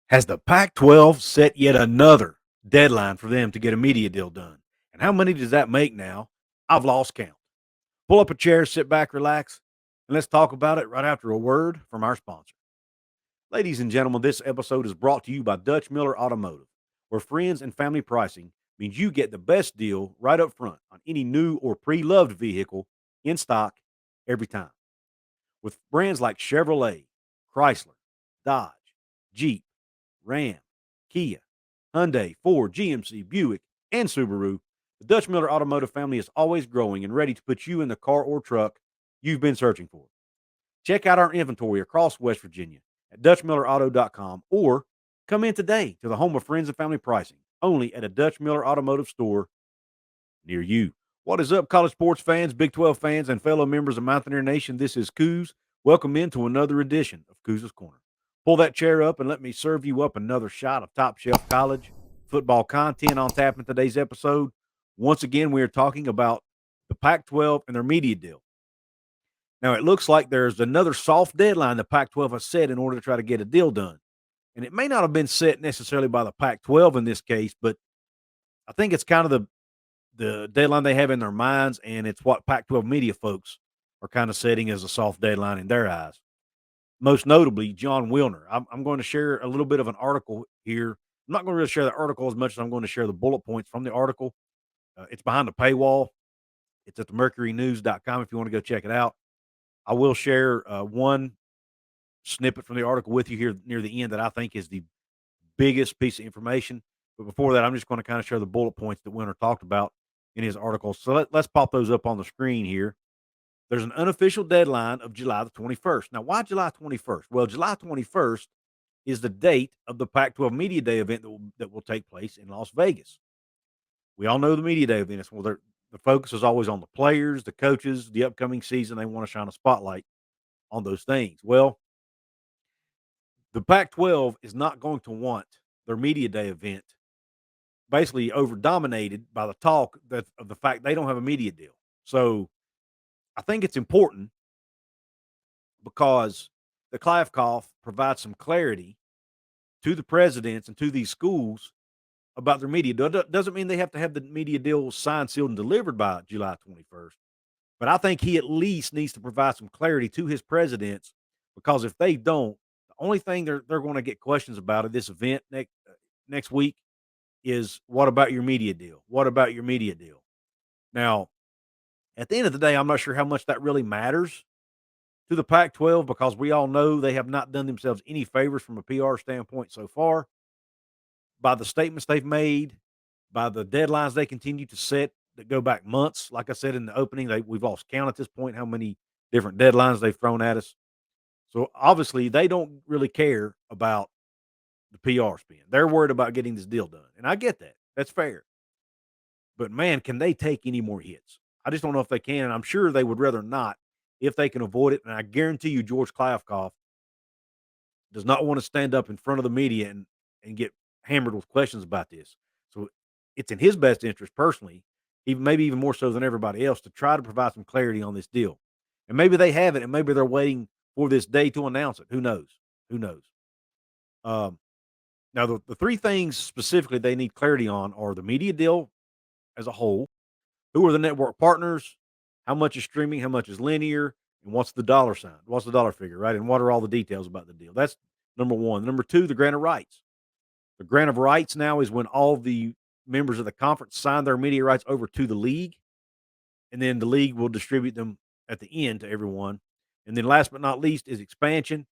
Has the Pac-12 set yet another deadline for them to get a media deal done? And how many does that make now? I've lost count. Pull up a chair, sit back, relax, and let's talk about it right after a word from our sponsor. Ladies and gentlemen, this episode is brought to you by Dutch Miller Automotive, where friends and family pricing means you get the best deal right up front on any new or pre-loved vehicle in stock every time. With brands like Chevrolet, Chrysler, Dodge, Jeep, Ram, Kia, Hyundai, Ford, GMC, Buick, and Subaru, the Dutch Miller Automotive family is always growing and ready to put you in the car or truck you've been searching for. Check out our inventory across West Virginia at DutchMillerAuto.com or come in today to the home of friends and family pricing, only at a Dutch Miller Automotive store near you. What is up, college sports fans, Big 12 fans, and fellow members of Mountaineer Nation? This is Couz. Welcome into another edition of Couz's Corner. Pull that chair up and let me serve you up another shot of top shelf college football content on tap in today's episode. Once again, we are talking about the Pac 12 and their media deal. Now, it looks like there's another soft deadline the Pac 12 has set in order to try to get a deal done. And it may not have been set necessarily by the Pac 12 in this case, but I think it's kind of the deadline they have in their minds, and it's what Pac-12 media folks are kind of setting as a soft deadline in their eyes. Most notably, John Wilner. I'm going to share a little bit of an article here. I'm not going to really share the article as much as I'm going to share the bullet points from the article. It's behind the paywall. It's at the mercurynews.com if you want to go check it out. I will share one snippet from the article with you here near the end that I think is the biggest piece of information. But before that, I'm just going to kind of share the bullet points that Winter talked about in his article. So let's pop those up on the screen here. There's an unofficial deadline of July the 21st. Now, why July 21st? Well, July 21st is the date of the Pac-12 Media Day event that will take place in Las Vegas. We all know the Media Day event. Well, the focus is always on the players, the coaches, the upcoming season. They want to shine a spotlight on those things. Well, the Pac-12 is not going to want their Media Day event basically over dominated by the talk that of the fact they don't have a media deal. So I think it's important because the Kliavkoff provides some clarity to the presidents and to these schools about their media deal. Doesn't mean they have to have the media deal signed, sealed, and delivered by July 21st. But I think he at least needs to provide some clarity to his presidents because if they don't, the only thing they're going to get questions about at this event next week is what about your media deal? What about your media deal? Now, at the end of the day, I'm not sure how much that really matters to the Pac 12 because we all know they have not done themselves any favors from a PR standpoint so far by the statements they've made, by the deadlines they continue to set that go back months. Like I said in the opening, we've lost count at this point how many different deadlines they've thrown at us. So obviously, they don't really care about the PR spin. They're worried about getting this deal done. And I get that. That's fair. But man, can they take any more hits? I just don't know if they can, and I'm sure they would rather not if they can avoid it. And I guarantee you, George Kliavkoff does not want to stand up in front of the media and get hammered with questions about this. So it's in his best interest personally, even maybe even more so than everybody else, to try to provide some clarity on this deal. And maybe they have it, and maybe they're waiting for this day to announce it. Who knows? Who knows? Um, Now, the three things specifically they need clarity on are the media deal as a whole. Who are the network partners? How much is streaming? How much is linear? And what's the dollar sign? What's the dollar figure, right? And what are all the details about the deal? That's number one. Number two, the grant of rights. The grant of rights now is when all the members of the conference sign their media rights over to the league, and then the league will distribute them at the end to everyone. And then last but not least is expansion.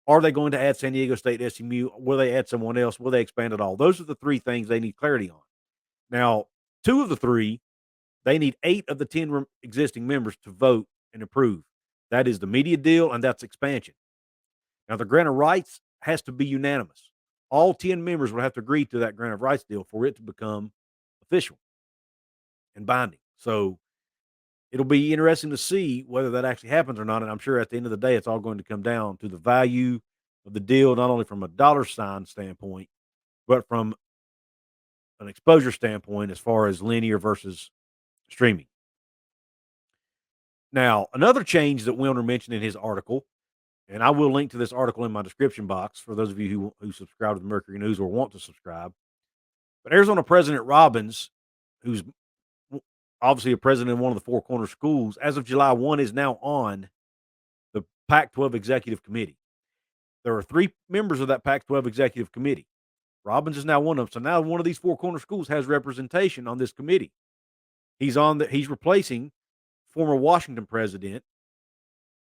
Are they going to add San Diego State, SMU? Will they add someone else? Will they expand it all? Those are the three things they need clarity on. Now, two of the three they need 8 of the 10 existing members to vote and approve. That is the media deal, and that's expansion. Now, the grant of rights has to be unanimous. All 10 members will have to agree to that grant of rights deal for it to become official and binding. So it'll be interesting to see whether that actually happens or not. And I'm sure at the end of the day, it's all going to come down to the value of the deal, not only from a dollar sign standpoint, but from an exposure standpoint as far as linear versus streaming. Now, another change that Wilner mentioned in his article And I will link to this article in my description box for those of you who subscribe to the Mercury News or want to subscribe. But Arizona President Robbins, who's obviously a president of one of the Four Corner schools, as of July 1, is now on the Pac-12 Executive Committee. There are 3 members of that Pac-12 Executive Committee. Robbins is now one of them. So now one of these Four Corner schools has representation on this committee. He's replacing former Washington president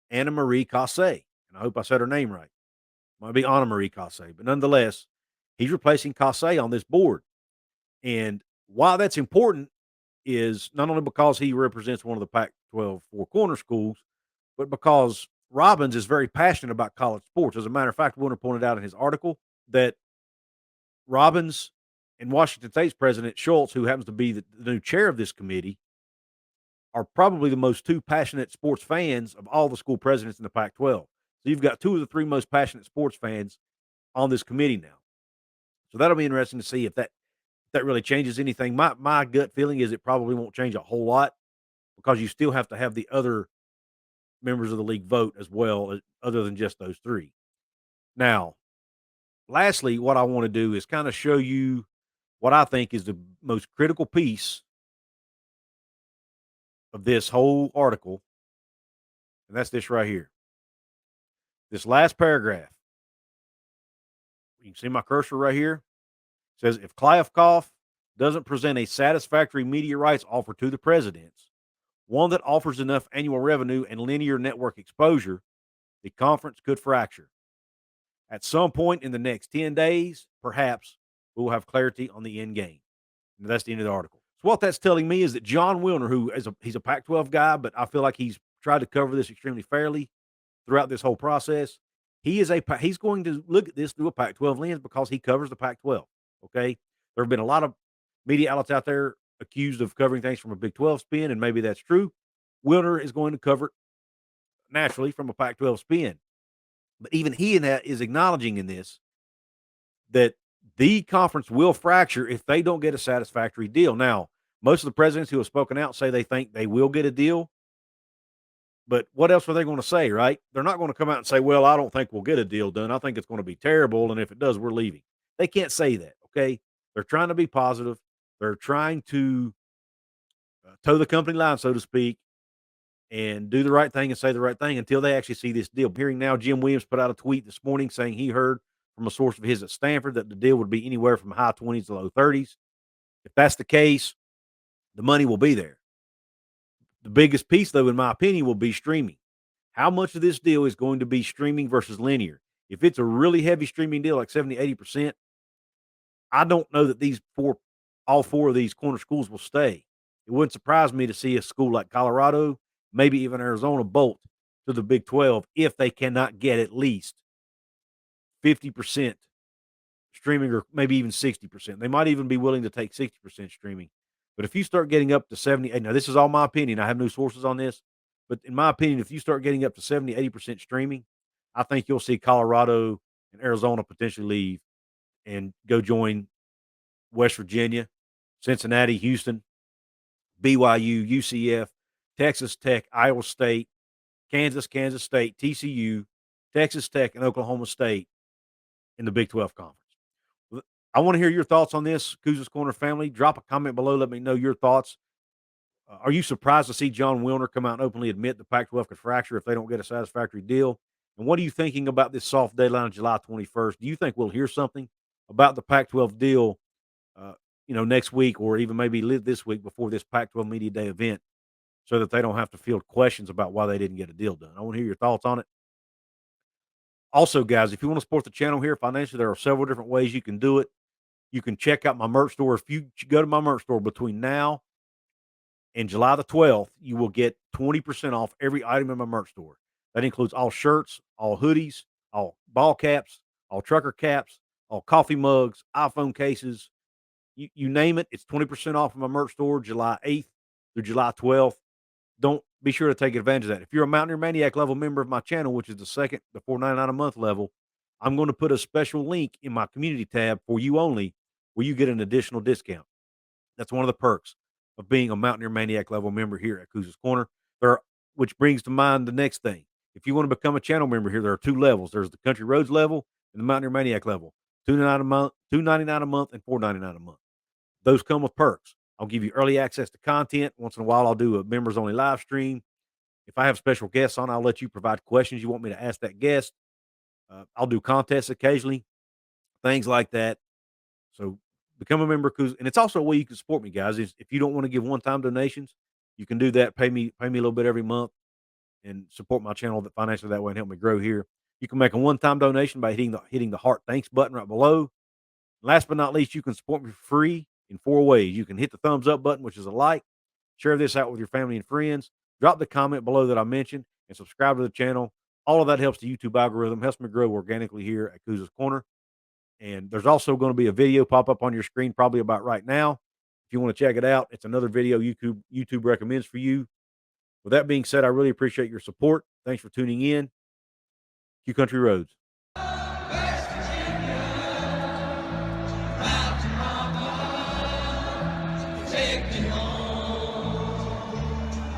Anna Marie Couz. And I hope I said her name right. Might be Anna Marie Couz, but nonetheless, he's replacing Couz on this board. And why that's important is not only because he represents one of the Pac-12 Four Corner schools, but because Robbins is very passionate about college sports. As a matter of fact, Wilner pointed out in his article that Robbins and Washington State's President Schultz, who happens to be the new chair of this committee, are probably the most 2 passionate sports fans of all the school presidents in the Pac-12. So you've got 2 of the 3 most passionate sports fans on this committee now. So that'll be interesting to see if that really changes anything. My gut feeling is it probably won't change a whole lot because you still have to have the other members of the league vote as well, other than just those 3. Now, lastly, what I want to do is kind of show you what I think is the most critical piece of this whole article, and that's this right here. This last paragraph. You can see my cursor right here. It says, if Kliavkoff doesn't present a satisfactory media rights offer to the presidents, one that offers enough annual revenue and linear network exposure, the conference could fracture. At some point in the next 10 days, perhaps, we will have clarity on the end game. And that's the end of the article. So what that's telling me is that John Wilner, he's a Pac-12 guy, but I feel like he's tried to cover this extremely fairly throughout this whole process. He's going to look at this through a Pac-12 lens because he covers the Pac-12. Okay, there have been a lot of media outlets out there accused of covering things from a Big 12 spin, and maybe that's true. Wilner is going to cover it naturally from a Pac-12 spin, but even he is acknowledging in this that the conference will fracture if they don't get a satisfactory deal. Now, most of the presidents who have spoken out say they think they will get a deal. But what else are they going to say, right? They're not going to come out and say, well, I don't think we'll get a deal done. I think it's going to be terrible. And if it does, we're leaving. They can't say that, okay? They're trying to be positive. They're trying to toe the company line, so to speak, and do the right thing and say the right thing until they actually see this deal. I'm hearing now Jim Williams put out a tweet this morning saying he heard from a source of his at Stanford that the deal would be anywhere from high 20s to low 30s. If that's the case, the money will be there. The biggest piece, though, in my opinion, will be streaming. How much of this deal is going to be streaming versus linear? If it's a really heavy streaming deal, like 70, 80%, I don't know that all 4 of these corner schools will stay. It wouldn't surprise me to see a school like Colorado, maybe even Arizona, bolt to the Big 12 if they cannot get at least 50% streaming or maybe even 60%. They might even be willing to take 60% streaming. But if you start getting up to 70, now this is all my opinion. I have no sources on this. But in my opinion, if you start getting up to 70, 80% streaming, I think you'll see Colorado and Arizona potentially leave and go join West Virginia, Cincinnati, Houston, BYU, UCF, Texas Tech, Iowa State, Kansas State, TCU, Texas Tech, and Oklahoma State in the Big 12 conference. I want to hear your thoughts on this, Couz's Corner family. Drop a comment below. Let me know your thoughts. Are you surprised to see John Wilner come out and openly admit the Pac-12 could fracture if they don't get a satisfactory deal? And what are you thinking about this soft deadline of July 21st? Do you think we'll hear something about the Pac-12 deal, next week or even maybe this week before this Pac-12 Media Day event so that they don't have to field questions about why they didn't get a deal done? I want to hear your thoughts on it. Also, guys, if you want to support the channel here financially, there are several different ways you can do it. You can check out my merch store. If you go to my merch store between now and July the 12th, you will get 20% off every item in my merch store. That includes all shirts, all hoodies, all ball caps, all trucker caps, all coffee mugs, iPhone cases. You name it, it's 20% off of my merch store July 8th through July 12th. Don't be sure to take advantage of that. If you're a Mountaineer Maniac level member of my channel, which is the $4.99 a month level, I'm going to put a special link in my community tab for you only where you get an additional discount. That's one of the perks of being a Mountaineer Maniac level member here at Couz's Corner. Which brings to mind the next thing. If you want to become a channel member here, there are 2 levels. There's the Country Roads level and the Mountaineer Maniac level. $2.99 a month, $2.99 a month, and $4.99 a month. Those come with perks. I'll give you early access to content. Once in a while, I'll do a members only live stream. If I have special guests on, I'll let you provide questions you want me to ask that guest. I'll do contests occasionally, things like that. So become a member, and it's also a way you can support me, guys. Is if you don't want to give one-time donations, you can do that. Pay me a little bit every month and support my channel financially that way and help me grow here. You can make a one-time donation by hitting the heart thanks button right below. Last but not least, you can support me for free in 4 ways. You can hit the thumbs up button, which is a like, share this out with your family and friends, drop the comment below that I mentioned, and subscribe to the channel. All of that helps the YouTube algorithm, helps me grow organically here at Couz's Corner. And there's also going to be a video pop up on your screen probably about right now. If you want to check it out, it's another video YouTube recommends for you. With that being said, I really appreciate your support. Thanks for tuning in. Q Country Roads. West Virginia, mountain mama, take me home,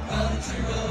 country road.